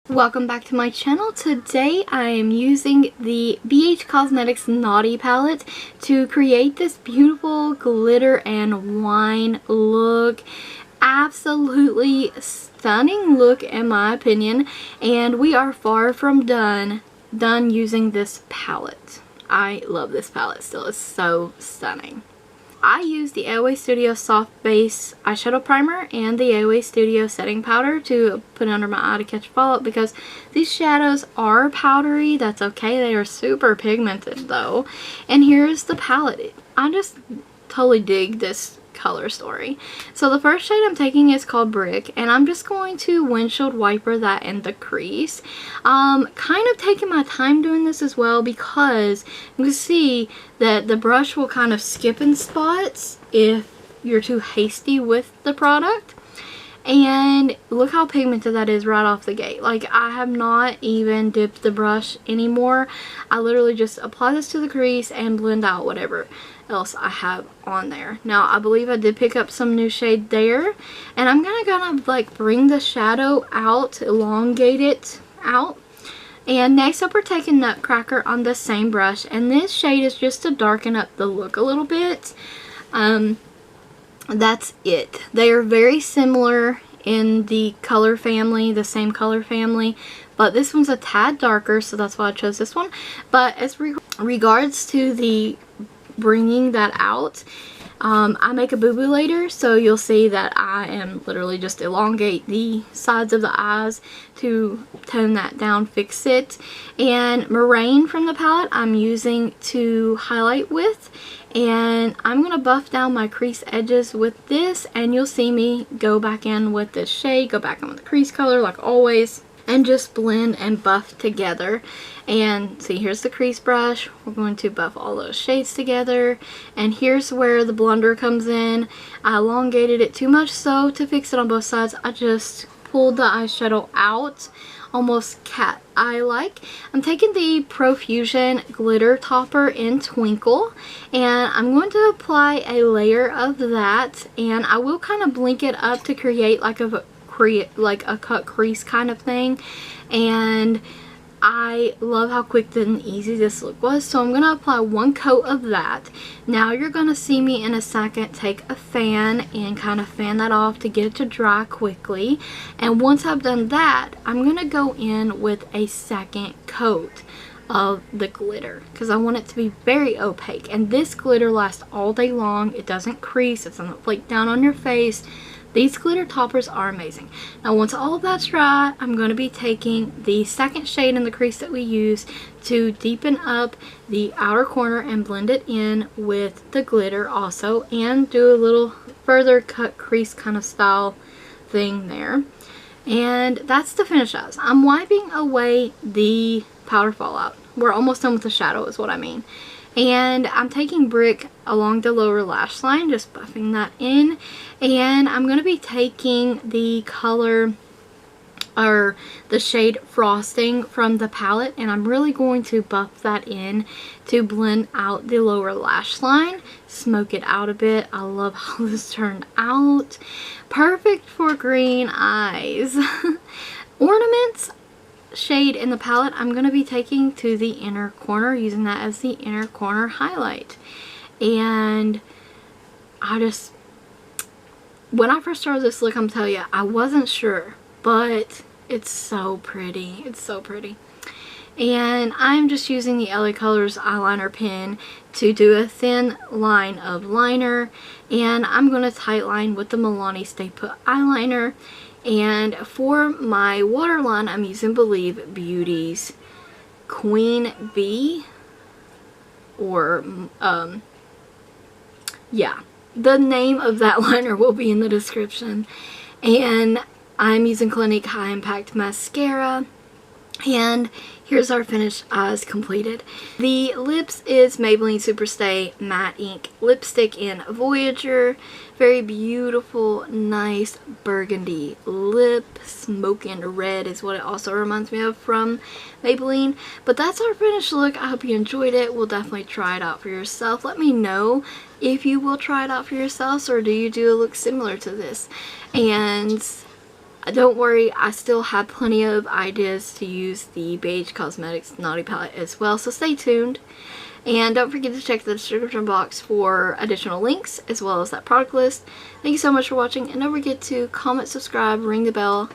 Welcome back to my channel. Today I am using the BhCosmetics Naughty palette to create this beautiful glitter and wine look. Absolutely stunning look in my opinion, and we are far from done using this palette. I love this palette still. It's so stunning. I use the AOA Studio Soft Base Eyeshadow Primer and the AOA Studio Setting Powder to put under my eye to catch fallout because these shadows are powdery. That's okay. They are super pigmented though. And here's the palette. I just totally dig this color story. So the first shade I'm taking is called Brick, and I'm just going to windshield wiper that in the crease. Kind of taking my time doing this as well because you can see that the brush will kind of skip in spots if you're too hasty with the product. And look how pigmented that is right off the gate. Like, I have not even dipped the brush anymore. I literally just apply this to the crease and blend out whatever else I have on there. Now, I believe I did pick up some new shade there. And I'm gonna kind of like bring the shadow out, elongate it out. And next up we're taking NutCracker on the same brush. And this shade is just to darken up the look a little bit. That's it. They are very similar in the color family, the same color family, but this one's a tad darker, so that's why I chose this one. But as regards to the bringing that out, I make a boo-boo later, so you'll see that I am literally just elongate the sides of the eyes to tone that down, fix it. And Meringue from the palette I'm using to highlight with, and I'm going to buff down my crease edges with this, and you'll see me go back in with this shade, go back in with the crease color like always, and just blend and buff together. And see, here's the crease brush. We're going to buff all those shades together. And here's where the blunder comes in. I elongated it too much, so to fix it on both sides, I just pulled the eyeshadow out, almost cat eye like. I'm taking the Profusion glitter topper in Twinkle, and I'm going to apply a layer of that, and I will kind of blink it up to create like a cut crease kind of thing. And I love how quick and easy this look was, so I'm going to apply one coat of that. Now you're going to see me in a second take a fan and kind of fan that off to get it to dry quickly. And once I've done that, I'm going to go in with a second coat of the glitter because I want it to be very opaque. And this glitter lasts all day long. It doesn't crease. It doesn't flake down on your face. These glitter toppers are amazing. Now once all of that's dry, I'm going to be taking the second shade in the crease that we use to deepen up the outer corner and blend it in with the glitter also, and do a little further cut crease kind of style thing there. And that's the finish eyes. I'm wiping away the powder fallout. We're almost done with the shadow is what I mean. And I'm taking Brick along the lower lash line, just buffing that in. And I'm going to be taking the color, or the shade Frosting from the palette, and I'm really going to buff that in to blend out the lower lash line, smoke it out a bit. I love how this turned out. Perfect for green eyes. Ornaments shade in the palette I'm going to be taking to the inner corner, using that as the inner corner highlight. And when I first started this look, I'm telling you, I wasn't sure, but it's so pretty. It's so pretty. And I'm just using the LaColors Eyeliner Pen to do a thin line of liner, and I'm going to tight line with the Milani Stay Put eyeliner. And for my waterline, I'm using Believe Beauty's Queen Bee, or yeah, the name of that liner will be in the description. And I'm using Clinique High Impact Mascara. And here's our finished eyes completed. The lips is Maybelline Superstay Matte Ink Lipstick in Voyager. Very beautiful, nice burgundy lip. Smokin' red is what it also reminds me of from Maybelline. But that's our finished look. I hope you enjoyed it. We'll definitely try it out for yourself. Let me know if you will try it out for yourselves, or do you do a look similar to this. And Don't worry, I still have plenty of ideas to use the BhCosmetics Naughty Palette as well, so stay tuned. And don't forget to check the description box for additional links as well as that product list. Thank you so much for watching, and don't forget to comment, subscribe, ring the bell,